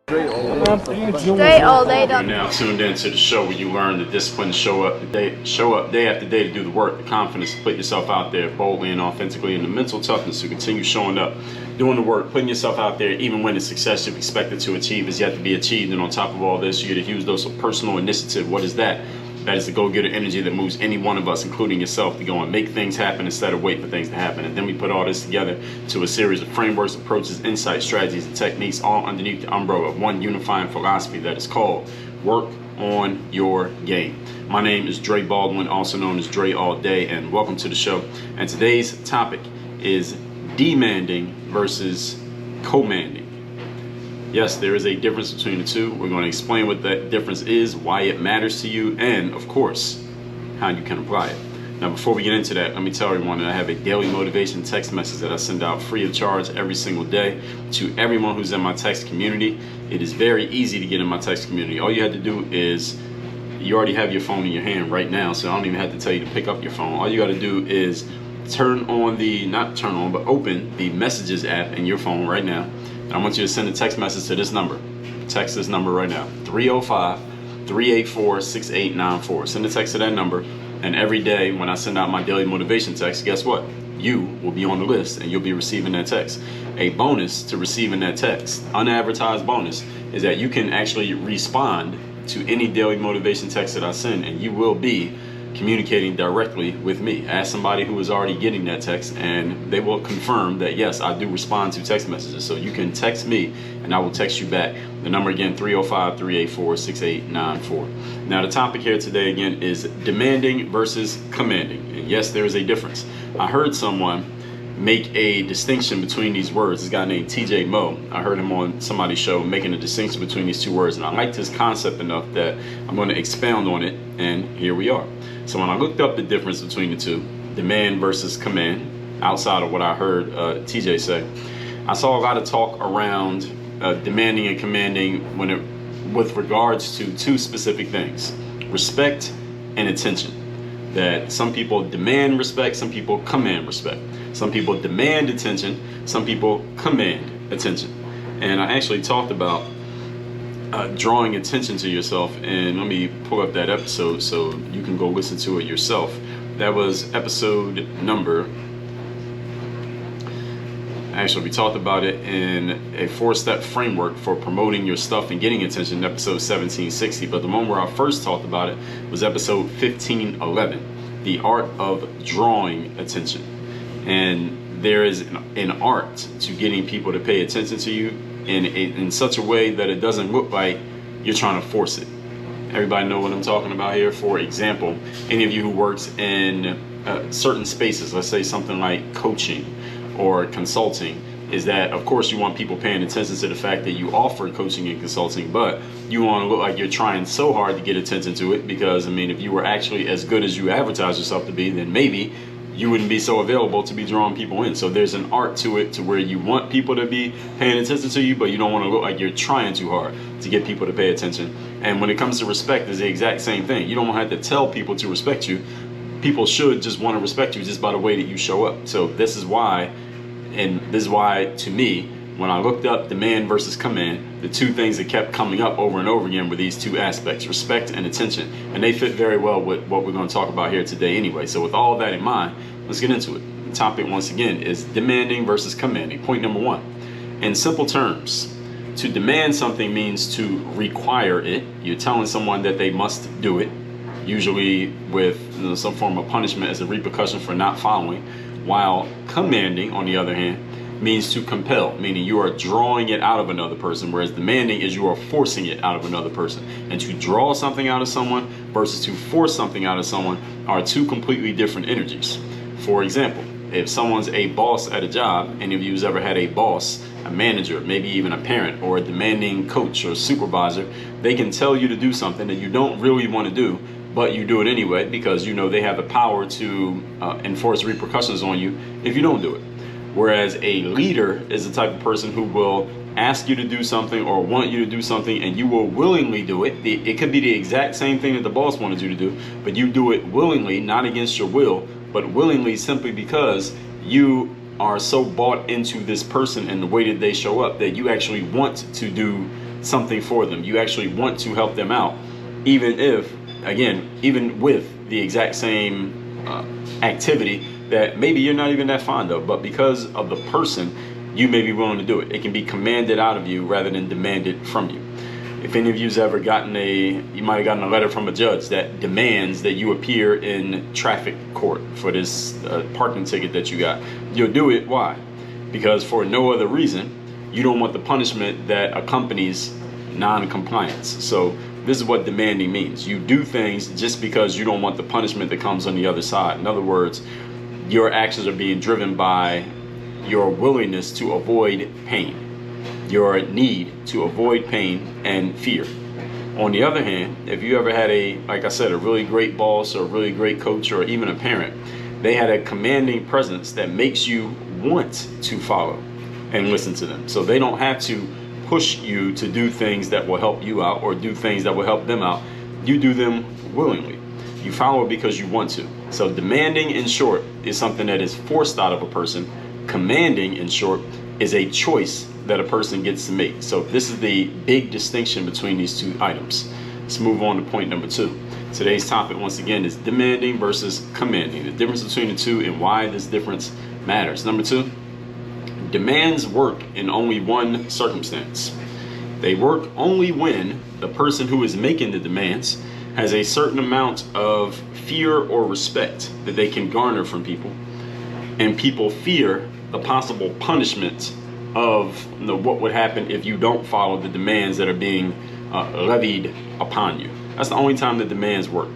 Dre all day. You're now tuned into the show where you learn the discipline to show up day after day to do the work, the confidence to put yourself out there boldly and authentically, and the mental toughness to continue showing up, doing the work, putting yourself out there even when the success you've expected to achieve is yet to be achieved. And on top of all this, you get a huge dose of personal initiative. What is that? That is the go-getter energy that moves any one of us, including yourself, to go and make things happen instead of wait for things to happen. And then we put all this together to a series of frameworks, approaches, insights, strategies, and techniques, all underneath the umbrella of one unifying philosophy that is called work on your game. My name is Dre Baldwin, also known as Dre All Day, and welcome to the show. And today's topic is demanding versus commanding. Yes, there is a difference between the two. We're going to explain what that difference is, why it matters to you, and of course, how you can apply it. Now, before we get into that, let me tell everyone that I have a daily motivation text message that I send out free of charge every single day to everyone who's in my text community. It is very easy to get in my text community. All you have to do is, you already have your phone in your hand right now, so I don't even have to tell you to pick up your phone. All you got to do is open the messages app in your phone right now. I want you to send a text message to this number. Text this number right now, 305-384-6894. Send a text to that number, and every day when I send out my daily motivation text, guess what? You will be on the list and you'll be receiving that text. A bonus to receiving that text, unadvertised bonus, is that you can actually respond to any daily motivation text that I send, and you will be communicating directly with me. Ask somebody who is already getting that text and they will confirm that yes, I do respond to text messages. So you can text me and I will text you back. The number again, 305-384-6894. Now the topic here today again is demanding versus commanding. And yes, there is a difference. I heard someone make a distinction between these words. This guy named TJ Moe, I heard him on somebody's show making a distinction between these two words, and I liked his concept enough that I'm going to expound on it, and here we are. So when I looked up the difference between the two, demand versus command, outside of what I heard TJ say, I saw a lot of talk around demanding and commanding with regards to two specific things: respect and attention. That some people demand respect, some people command respect. Some people demand attention, some people command attention. And I actually talked about drawing attention to yourself, and let me pull up that episode so you can go listen to it yourself. That was episode number, actually we talked about it in a 4-step framework for promoting your stuff and getting attention, episode 1760. But the one where I first talked about it was episode 1511, the art of drawing attention. And there is an art to getting people to pay attention to you in such a way that it doesn't look like you're trying to force it. Everybody know what I'm talking about here? For example, any of you who works in certain spaces, let's say something like coaching or consulting, is that of course you want people paying attention to the fact that you offer coaching and consulting, but you want to look like you're trying so hard to get attention to it, because I mean, if you were actually as good as you advertise yourself to be, then maybe you wouldn't be so available to be drawing people in. So there's an art to it, to where you want people to be paying attention to you, but you don't want to look like you're trying too hard to get people to pay attention. And when it comes to respect, it's the exact same thing. You don't have to tell people to respect you. People should just want to respect you just by the way that you show up. So this is why to me, when I looked up demand versus command, the two things that kept coming up over and over again were these two aspects, respect and attention. And they fit very well with what we're going to talk about here today anyway. So with all that in mind, let's get into it. The topic once again is demanding versus commanding. Point number one, in simple terms, to demand something means to require it. You're telling someone that they must do it, usually with some form of punishment as a repercussion for not following. While commanding, on the other hand, means to compel, meaning you are drawing it out of another person, whereas demanding is you are forcing it out of another person. And to draw something out of someone versus to force something out of someone are two completely different energies. For example, if someone's a boss at a job, any of you who's ever had a boss, a manager, maybe even a parent or a demanding coach or supervisor, they can tell you to do something that you don't really want to do, but you do it anyway because you know they have the power to enforce repercussions on you if you don't do it. Whereas a leader is the type of person who will ask you to do something or want you to do something, and you will willingly do it. It could be the exact same thing that the boss wanted you to do, but you do it willingly, not against your will, but willingly, simply because you are so bought into this person and the way that they show up that you actually want to do something for them. You actually want to help them out, even with the exact same activity that maybe you're not even that fond of, but because of the person, you may be willing to do it. It can be commanded out of you rather than demanded from you. If any of you's ever you might have gotten a letter from a judge that demands that you appear in traffic court for this parking ticket that you got. You'll do it. Why? Because for no other reason, you don't want the punishment that accompanies non-compliance. So this is what demanding means. You do things just because you don't want the punishment that comes on the other side. In other words, your actions are being driven by your willingness to avoid pain, your need to avoid pain and fear. On the other hand, if you ever had like I said, a really great boss or a really great coach or even a parent, they had a commanding presence that makes you want to follow and listen to them. So they don't have to push you to do things that will help you out or do things that will help them out. You do them willingly. You follow because you want to. So demanding, in short, is something that is forced out of a person. Commanding, in short, is a choice that a person gets to make. So this is the big distinction between these two items. Let's move on to point number 2. Today's topic, once again, is demanding versus commanding. The difference between the two and why this difference matters. Number 2, demands work in only one circumstance. They work only when the person who is making the demands has a certain amount of fear or respect that they can garner from people, and people fear the possible punishment of what would happen if you don't follow the demands that are being levied upon you. That's the only time the demands work.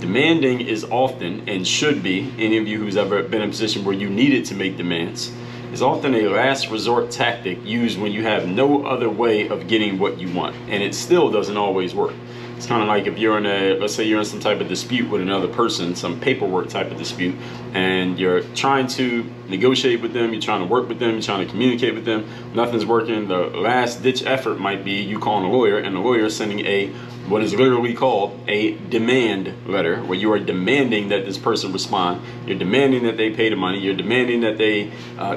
Demanding is often, and should be, any of you who's ever been in a position where you needed to make demands, is often a last resort tactic used when you have no other way of getting what you want, and it still doesn't always work. It's kind of like if you're let's say you're in some type of dispute with another person, some paperwork type of dispute, and you're trying to negotiate with them, you're trying to work with them, you're trying to communicate with them, nothing's working. The last ditch effort might be you calling a lawyer, and the lawyer is sending what is literally called a demand letter, where you are demanding that this person respond. You're demanding that they pay the money. You're demanding that they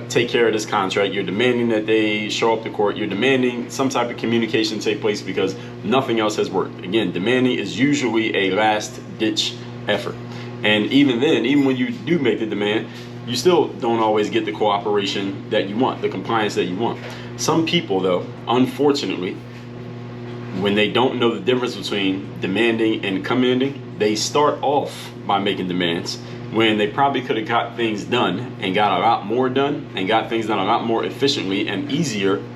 take care of this contract. You're demanding that they show up to court. You're demanding some type of communication take place because nothing else has worked. Again, demanding is usually a last ditch effort. And even then, even when you do make the demand, you still don't always get the cooperation that you want, the compliance that you want. Some people, though, unfortunately, when they don't know the difference between demanding and commanding, they start off by making demands when they probably could have got things done and got a lot more done and got things done a lot more efficiently and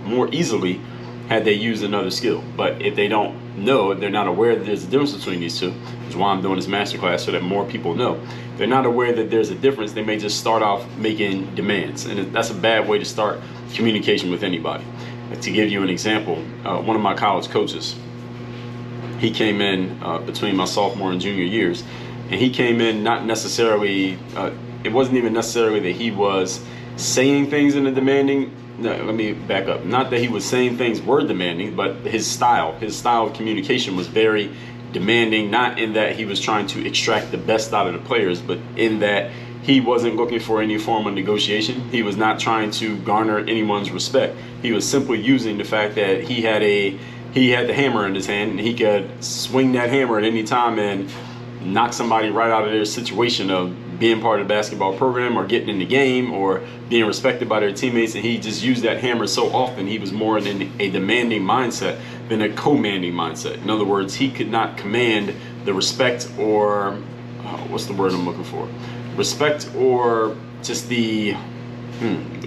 more easily had they used another skill. But if they don't know, if they're not aware that there's a difference between these two, which is why I'm doing this masterclass so that more people know. If they're not aware that there's a difference, they may just start off making demands, and that's a bad way to start communication with anybody. To give you an example, one of my college coaches, he came in between my sophomore and junior years, and he came in not necessarily, it wasn't even necessarily that he was saying things in a demanding, no, let me back up. Not that he was saying things were demanding, but his style of communication was very demanding, not in that he was trying to extract the best out of the players, but in that he wasn't looking for any form of negotiation. He was not trying to garner anyone's respect. He was simply using the fact that he had the hammer in his hand, and he could swing that hammer at any time and knock somebody right out of their situation of being part of the basketball program or getting in the game or being respected by their teammates. And he just used that hammer so often, he was more in a demanding mindset than a commanding mindset. In other words, he could not command the respect or, what's the word I'm looking for? Respect or just the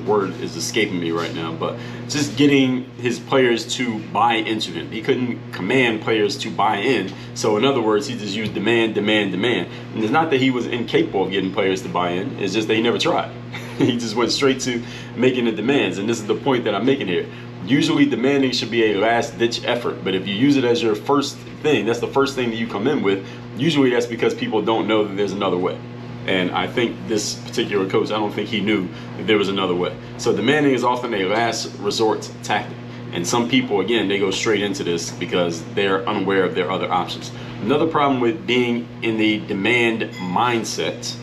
word is escaping me right now, but just getting his players to buy into him. He couldn't command players to buy in. So in other words, he just used demand. And it's not that he was incapable of getting players to buy in. It's just that he never tried. He just went straight to making the demands. And this is the point that I'm making here. Usually demanding should be a last ditch effort, but if you use it as your first thing, that's the first thing that you come in with, usually that's because people don't know that there's another way. And I think this particular coach, I don't think he knew that there was another way. So demanding is often a last resort tactic. And some people, again, they go straight into this because they're unaware of their other options. Another problem with being in the demand mindset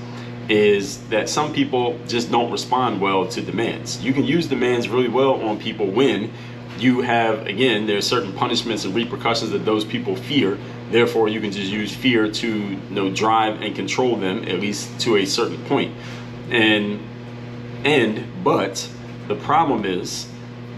is that some people just don't respond well to demands. You can use demands really well on people when you have, again, there are certain punishments and repercussions that those people fear. Therefore, you can just use fear to drive and control them, at least to a certain point. But the problem is,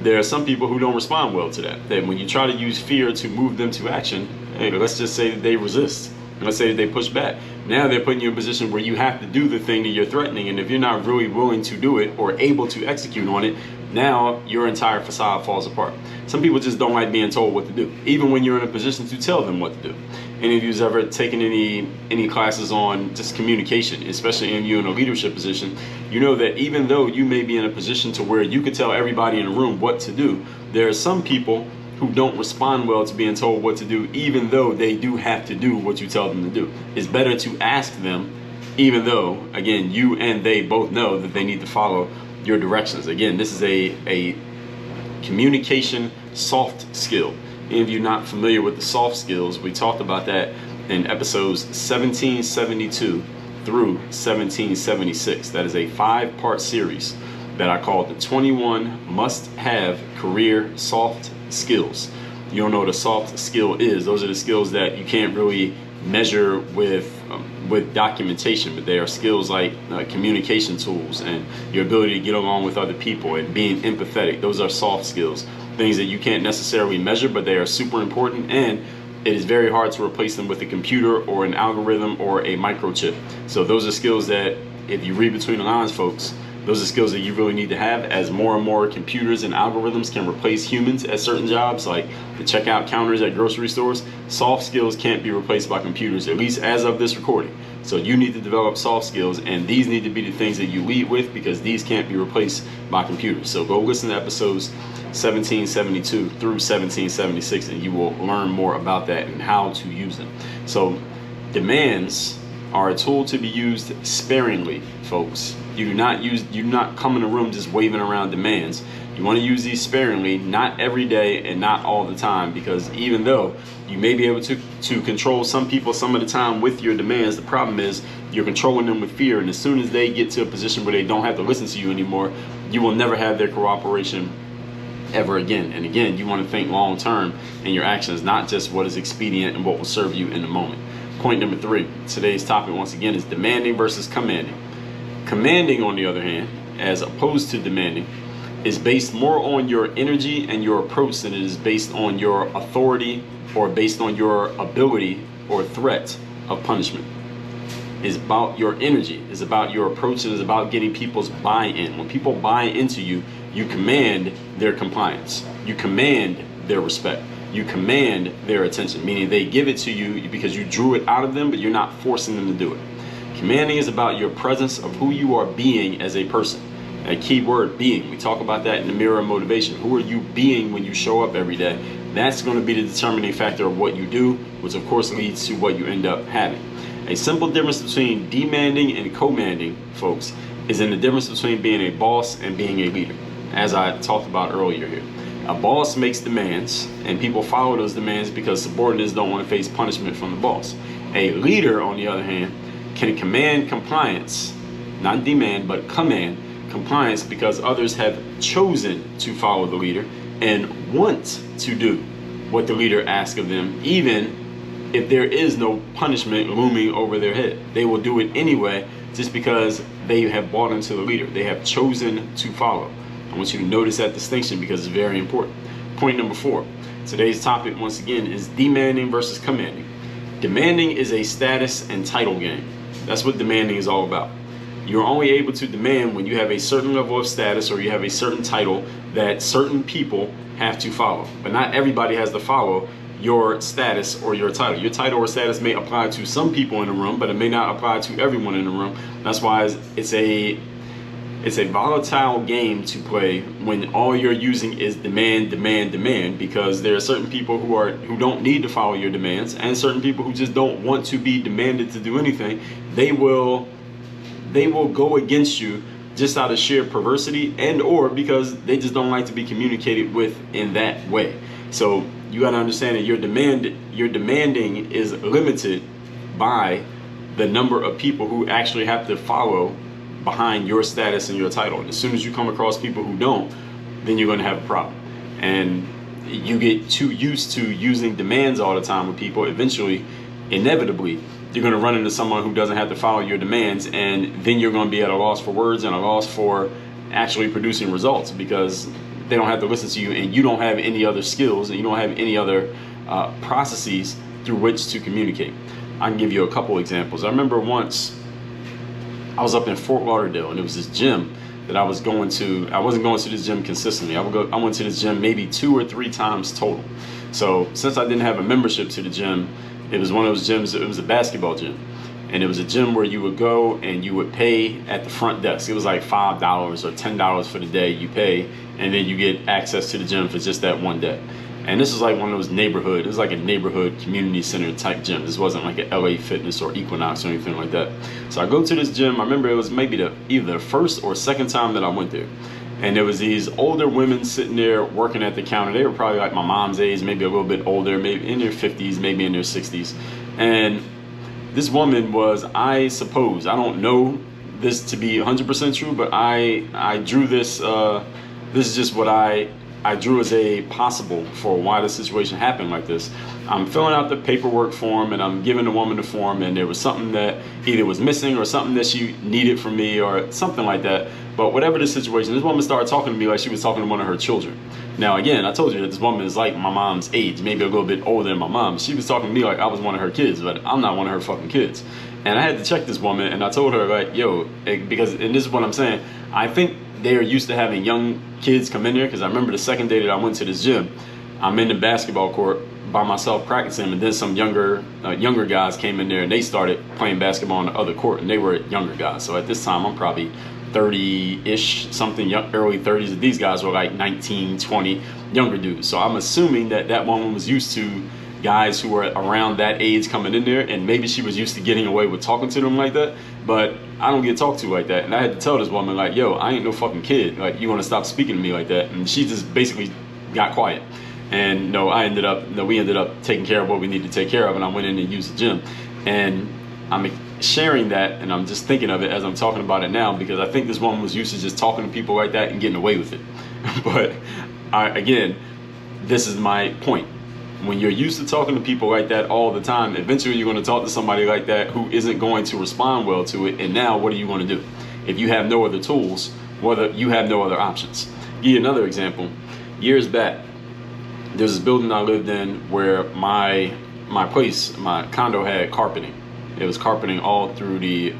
there are some people who don't respond well to that. That when you try to use fear to move them to action, hey, let's just say that they resist. Let's say that they push back. Now they're putting you in a position where you have to do the thing that you're threatening, and if you're not really willing to do it or able to execute on it, now your entire facade falls apart. Some people just don't like being told what to do, even when you're in a position to tell them what to do. Any of you's ever taken any classes on just communication, especially if you're in a leadership position, you know that even though you may be in a position to where you could tell everybody in the room what to do, there are some people who don't respond well to being told what to do, even though they do have to do what you tell them to do. It's better to ask them, even though, again, you and they both know that they need to follow your directions. Again, this is a communication soft skill. If you're not familiar with the soft skills, we talked about that in episodes 1772 through 1776. That is a 5-part series that I call the 21 must-have career soft skills. You don't know what a soft skill is. Those are the skills that you can't really measure with documentation, but they are skills like communication tools and your ability to get along with other people and being empathetic. Those are soft skills, things that you can't necessarily measure, but they are super important, and it is very hard to replace them with a computer or an algorithm or a microchip. So those are skills that, if you read between the lines, folks, those are skills that you really need to have, as more and more computers and algorithms can replace humans at certain jobs, like the checkout counters at grocery stores. Soft skills can't be replaced by computers, at least as of this recording. So you need to develop soft skills, and these need to be the things that you lead with, because these can't be replaced by computers. So go listen to episodes 1772 through 1776, and you will learn more about that and how to use them. So demands are a tool to be used sparingly, folks. You do not come in a room just waving around demands. You want to use these sparingly, not every day and not all the time, because even though you may be able to control some people some of the time with your demands, the problem is you're controlling them with fear, and as soon as they get to a position where they don't have to listen to you anymore, you will never have their cooperation ever again. And again, you want to think long term in your actions, not just what is expedient and what will serve you in the moment. Point number 3, today's topic once again is demanding versus commanding. Commanding, on the other hand, as opposed to demanding, is based more on your energy and your approach than it is based on your authority or based on your ability or threat of punishment. It's about your energy, it's about your approach, and it's about getting people's buy-in. When people buy into you, you command their compliance, you command their respect, you command their attention, meaning they give it to you because you drew it out of them, but you're not forcing them to do it. Commanding is about your presence of who you are being as a person. A key word, being. We talk about that in the mirror of motivation. Who are you being when you show up every day? That's going to be the determining factor of what you do, which of course leads to what you end up having. A simple difference between demanding and commanding, folks, is in the difference between being a boss and being a leader, as I talked about earlier here. A boss makes demands, and people follow those demands because subordinates don't want to face punishment from the boss. A leader, on the other hand, can command compliance, not demand, but command compliance, because others have chosen to follow the leader and want to do what the leader asks of them, even if there is no punishment looming over their head. They will do it anyway, just because they have bought into the leader. They have chosen to follow. I want you to notice that distinction because it's very important. Point number 4. Today's topic, once again, is demanding versus commanding. Demanding is a status and title game. That's what demanding is all about. You're only able to demand when you have a certain level of status or you have a certain title that certain people have to follow. But not everybody has to follow your status or your title. Your title or status may apply to some people in the room, but it may not apply to everyone in the room. That's why it's a volatile game to play when all you're using is demand, demand, demand, because there are certain people who don't need to follow your demands, and certain people who just don't want to be demanded to do anything. They will go against you just out of sheer perversity, and or because they just don't like to be communicated with in that way. So you got to understand that your demanding is limited by the number of people who actually have to follow behind your status and your title. And as soon as you come across people who don't, then you're going to have a problem. and you get too used to using demands all the time with people, eventually, inevitably, you're going to run into someone who doesn't have to follow your demands, and then you're going to be at a loss for words and a loss for actually producing results, because they don't have to listen to you, and you don't have any other skills, and you don't have any other processes through which to communicate. I can give you a couple examples. I remember once I was up in Fort Lauderdale, and it was this gym that I was going to. I wasn't going to this gym consistently. I went to this gym maybe 2 or 3 times total. So since I didn't have a membership to the gym, it was one of those gyms. It was a basketball gym, and it was a gym where you would go and you would pay at the front desk. It was like $5 or $10 for the day you pay, and then you get access to the gym for just that one day. And this is like one of those neighborhood, it was like a neighborhood community center type gym. This wasn't like an LA Fitness or Equinox or anything like that. So I go to this gym. I remember it was maybe either the first or second time that I went there. And there was these older women sitting there working at the counter. They were probably like my mom's age, maybe a little bit older, maybe in their 50s, maybe in their 60s. And this woman was, I suppose, I don't know this to be 100% true, but I drew this, this is just what I drew as a possible for why the situation happened like this. I'm filling out the paperwork form, and I'm giving the woman the form, and there was something that either was missing or something that she needed from me or something like that. But whatever the situation, this woman started talking to me like she was talking to one of her children. Now, again, I told you that this woman is like my mom's age, maybe a little bit older than my mom. She was talking to me like I was one of her kids, but I'm not one of her fucking kids. And I had to check this woman, and I told her, like, yo, because, and this is what I'm saying, I think they are used to having young kids come in there, because I remember the second day that I went to this gym, I'm in the basketball court by myself practicing, and then some younger guys came in there, and they started playing basketball on the other court, and they were younger guys. So at this time, I'm probably 30-ish, something, early 30s. These guys were like 19, 20, younger dudes. So I'm assuming that that woman was used to guys who were around that age coming in there, and maybe she was used to getting away with talking to them like that. But I don't get talked to like that, and I had to tell this woman, like, yo, I ain't no fucking kid, like, you want to stop speaking to me like that? And she just basically got quiet. And we ended up taking care of what we needed to take care of, and I went in and used the gym. And I'm sharing that, and I'm just thinking of it as I'm talking about it now, because I think this woman was used to just talking to people like that and getting away with it. But again, this is my point. When you're used to talking to people like that all the time, eventually you're going to talk to somebody like that who isn't going to respond well to it. And now what are you going to do? If you have no other tools, you have no other options. Give you another example. Years back, there's this building I lived in where my condo had carpeting. It was carpeting all through the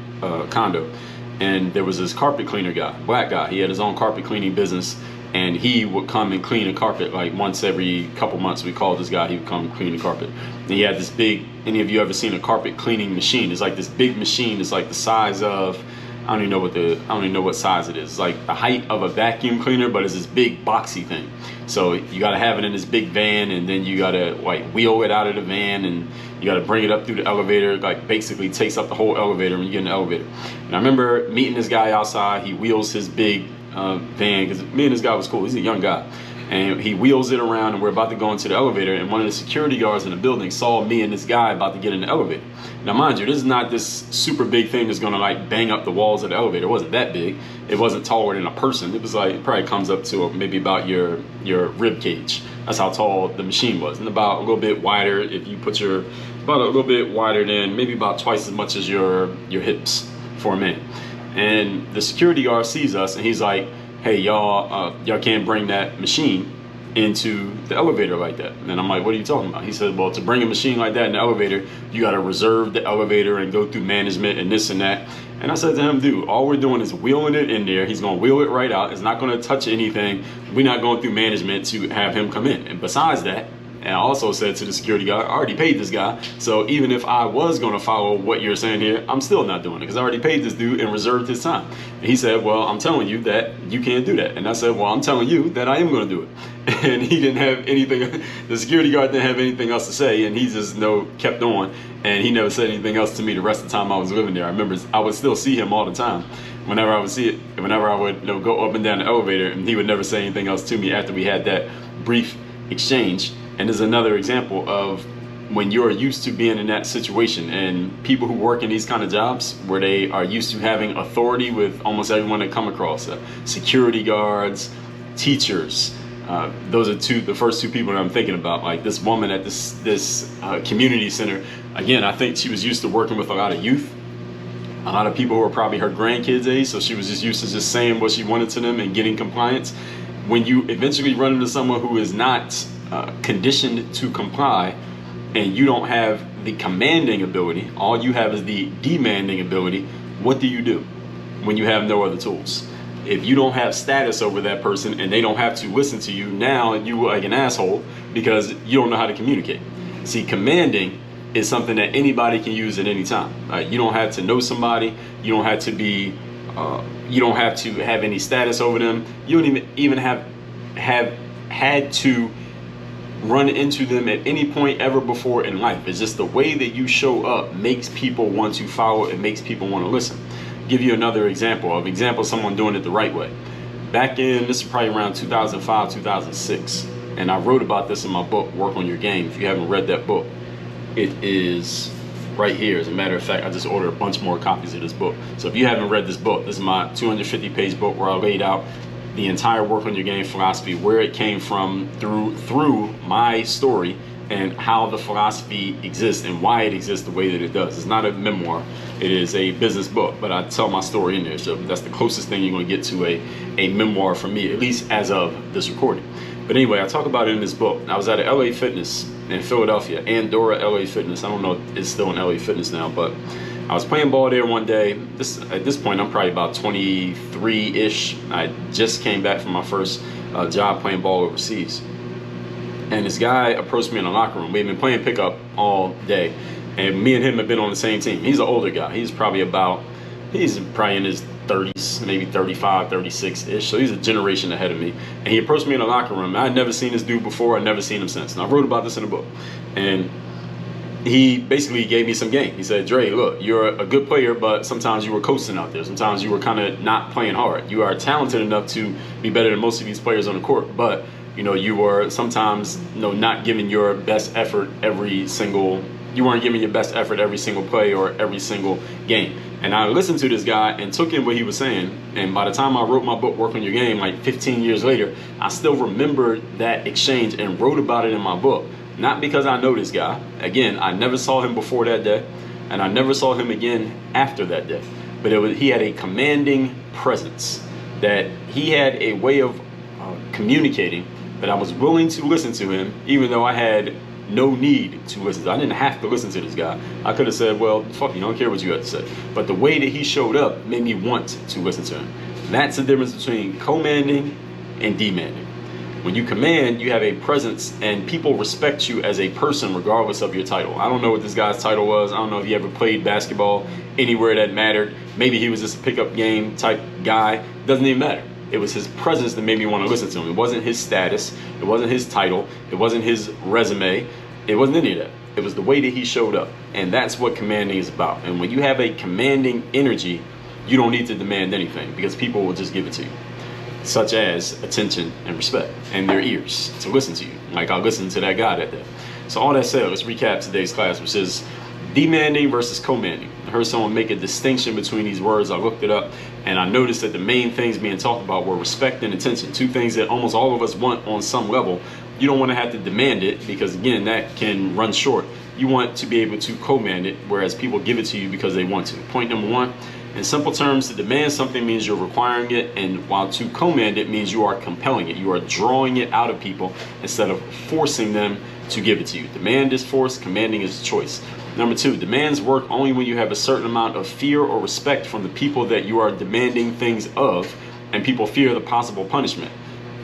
condo. And there was this carpet cleaner guy, black guy. He had his own carpet cleaning business. And he would come and clean the carpet like once every couple months. We called this guy, he would come and clean the carpet. And he had this big, any of you ever seen a carpet cleaning machine? It's like this big machine. It's like the size of, I don't even know what size it is. It's like the height of a vacuum cleaner, but it's this big boxy thing. So you got to have it in this big van, and then you got to like wheel it out of the van, and you got to bring it up through the elevator. Like basically takes up the whole elevator when you get in the elevator. And I remember meeting this guy outside. He wheels his big van, because me and this guy was cool. He's a young guy, and he wheels it around, and we're about to go into the elevator, and one of the security guards in the building saw me and this guy about to get in the elevator. Now mind you, this is not this super big thing that's gonna like bang up the walls of the elevator. It wasn't that big. It wasn't taller than a person. It was like, it probably comes up to maybe about your rib cage. That's how tall the machine was, and about a little bit wider. If you put about a little bit wider than maybe about twice as much as your hips for a man. And the security guard sees us, and he's like, hey, y'all can't bring that machine into the elevator like that. And I'm like, what are you talking about? He said, well, to bring a machine like that in the elevator, you got to reserve the elevator and go through management and this and that. And I said to him, dude, all we're doing is wheeling it in there. He's going to wheel it right out. It's not going to touch anything. We're not going through management to have him come in. And besides that, and I also said to the security guard, I already paid this guy. So even if I was going to follow what you're saying here, I'm still not doing it, because I already paid this dude and reserved his time. And he said, well, I'm telling you that you can't do that. And I said, well, I'm telling you that I am going to do it. And he didn't have anything, the security guard didn't have anything else to say. And he just kept on. And he never said anything else to me the rest of the time I was living there. I remember I would still see him all the time. Whenever I would go up and down the elevator, and he would never say anything else to me after we had that brief exchange. And there's another example of when you're used to being in that situation, and people who work in these kind of jobs where they are used to having authority with almost everyone they come across, security guards, teachers, Those are the first two people that I'm thinking about. Like this woman at this community center. Again, I think she was used to working with a lot of youth, a lot of people who are probably her grandkids' age. So she was just used to just saying what she wanted to them and getting compliance. When you eventually run into someone who is not conditioned to comply, and you don't have the commanding ability, all you have is the demanding ability, what do you do when you have no other tools? If you don't have status over that person and they don't have to listen to you, now you are like an asshole because you don't know how to communicate. See, commanding is something that anybody can use at any time. You don't have to know somebody. You don't have to be. You don't have to have any status over them. You don't even have had to run into them at any point ever before in life. It's just the way that you show up makes people want to follow. It makes people want to listen. Give you another example of someone doing it the right way. Back in, this is probably around 2005, 2006, and I wrote about this in my book, Work on Your Game. If you haven't read that book, it is right here. As a matter of fact, I just ordered a bunch more copies of this book. So if you haven't read this book, this is my 250-page book where I laid out the entire Work on Your Game philosophy, where it came from through my story, and how the philosophy exists and why it exists the way that it does. It's not a memoir, it is a business book, but I tell my story in there. So that's the closest thing you're going to get to a memoir from me, at least as of this recording. But anyway, I talk about it in this book. I was at a LA Fitness in Philadelphia, Andorra LA Fitness. I don't know if it's still in LA Fitness now, but I was playing ball there one day. At this point, I'm probably about 23-ish. I just came back from my first job playing ball overseas. And this guy approached me in the locker room. We had been playing pickup all day, and me and him have been on the same team. He's an older guy. He's probably in his 30s, maybe 35, 36-ish. So he's a generation ahead of me. And he approached me in the locker room. I'd never seen this dude before. I'd never seen him since. And I wrote about this in the book. And he basically gave me some game. He said, Dre, look, you're a good player, but sometimes you were coasting out there. Sometimes you were kind of not playing hard. You are talented enough to be better than most of these players on the court, but you were sometimes, not giving your best effort you weren't giving your best effort every single play or every single game. And I listened to this guy and took in what he was saying. And by the time I wrote my book, Work on Your Game, like 15 years later, I still remembered that exchange and wrote about it in my book. Not because I know this guy. Again, I never saw him before that day, and I never saw him again after that day. But he had a commanding presence, that he had a way of communicating that I was willing to listen to him, even though I had no need to listen. I didn't have to listen to this guy. I could have said, well, fuck you, I don't care what you have to say. But the way that he showed up made me want to listen to him. That's the difference between commanding and demanding. When you command, you have a presence, and people respect you as a person regardless of your title. I don't know what this guy's title was. I don't know if he ever played basketball anywhere that mattered. Maybe he was just a pickup game type guy. Doesn't even matter. It was his presence that made me want to listen to him. It wasn't his status. It wasn't his title. It wasn't his resume. It wasn't any of that. It was the way that he showed up. And that's what commanding is about. And when you have a commanding energy, you don't need to demand anything, because people will just give it to you, such as attention and respect and their ears to listen to you. Like I listened to that guy that day. So all that said, let's recap today's class, which is demanding versus commanding. I heard someone make a distinction between these words. I looked it up, and I noticed that the main things being talked about were respect and attention. Two things that almost all of us want on some level. You don't want to have to demand it, because again, that can run short. You want to be able to command it, whereas people give it to you because they want to. Point number one, in simple terms, to demand something means you're requiring it, and while to command it means you are compelling it. You are drawing it out of people instead of forcing them to give it to you. Demand is force, commanding is choice. Number two, demands work only when you have a certain amount of fear or respect from the people that you are demanding things of, and people fear the possible punishment.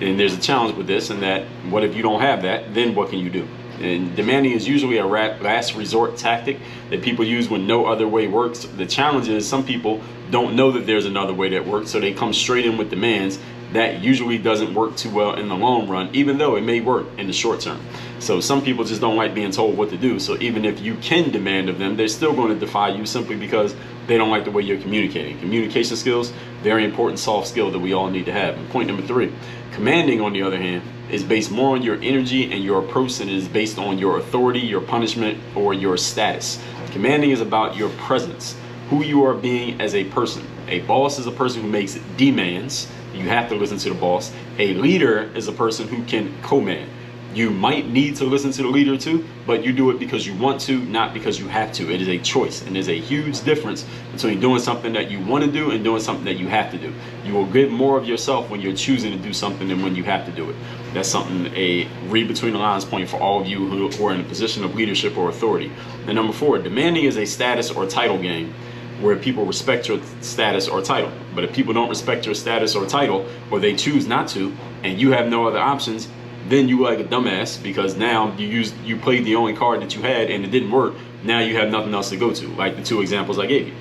And there's a challenge with this, and that what if you don't have that? Then what can you do? And demanding is usually a last resort tactic that people use when no other way works. The challenge is some people don't know that there's another way that works, so they come straight in with demands. That usually doesn't work too well in the long run, even though it may work in the short term. So some people just don't like being told what to do. So even if you can demand of them, they're still going to defy you simply because they don't like the way you're communicating. Communication skills, very important soft skill that we all need to have. And point number three, commanding, on the other hand, is based more on your energy and your approach than it is based on your authority, your punishment, or your status. Commanding is about your presence, who you are being as a person. A boss is a person who makes demands. You have to listen to the boss. A leader is a person who can command. You might need to listen to the leader too, but you do it because you want to, not because you have to. It is a choice, and there's a huge difference between doing something that you want to do and doing something that you have to do. You will give more of yourself when you're choosing to do something than when you have to do it. That's something, a read between the lines point for all of you who are in a position of leadership or authority. And number 4, demanding is a status or title game where people respect your status or title. But if people don't respect your status or title, or they choose not to, and you have no other options, then you like a dumbass, because now you played the only card that you had and it didn't work. Now you have nothing else to go to, like the 2 examples I gave you.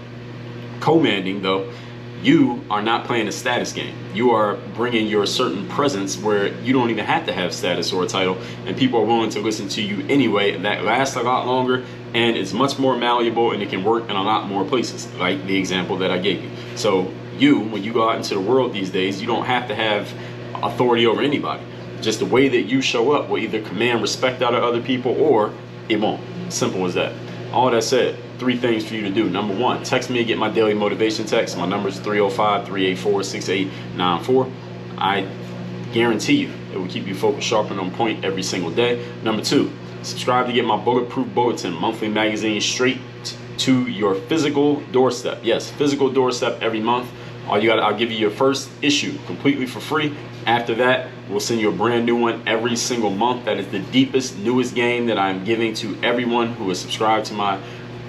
Commanding, though, you are not playing a status game. You are bringing your certain presence where you don't even have to have status or a title, and people are willing to listen to you anyway. And that lasts a lot longer, and it's much more malleable, and it can work in a lot more places, like the example that I gave you. So when you go out into the world these days, you don't have to have authority over anybody. Just the way that you show up will either command respect out of other people, or it won't. Simple as that. All that said, 3 things for you to do. Number 1, text me, get my daily motivation text. My number is 305-384-6894. I guarantee you it will keep you focused, sharp, and on point every single day. Number 2, subscribe to get my Bulletproof Bulletin monthly magazine straight to your physical doorstep. Yes, physical doorstep every month. I'll give you your first issue completely for free. After that, we'll send you a brand new one every single month. That is the deepest, newest game that I'm giving to everyone who is subscribed to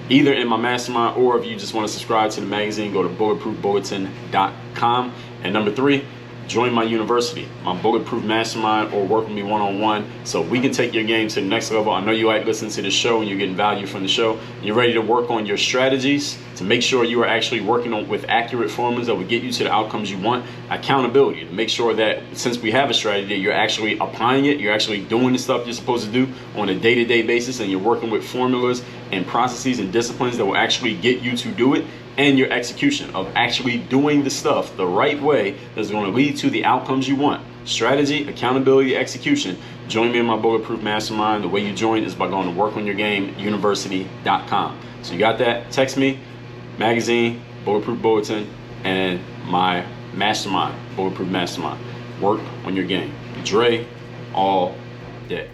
either in my mastermind, or if you just want to subscribe to the magazine, go to bulletproofbulletin.com. And number 3, join my university, my Bulletproof Mastermind, or work with me one-on-one so we can take your game to the next level. I know you like listening to the show and you're getting value from the show. You're ready to work on your strategies to make sure you are actually working with accurate formulas that will get you to the outcomes you want. Accountability, to make sure that since we have a strategy, you're actually applying it, you're actually doing the stuff you're supposed to do on a day-to-day basis, and you're working with formulas and processes and disciplines that will actually get you to do it. And your execution of actually doing the stuff the right way that's going to lead to the outcomes you want. Strategy, accountability, execution. Join me in my Bulletproof Mastermind. The way you join is by going to workonyourgameuniversity.com. So you got that? Text me, magazine, Bulletproof Bulletin, and my mastermind, Bulletproof Mastermind. Work on your game. Dre all day.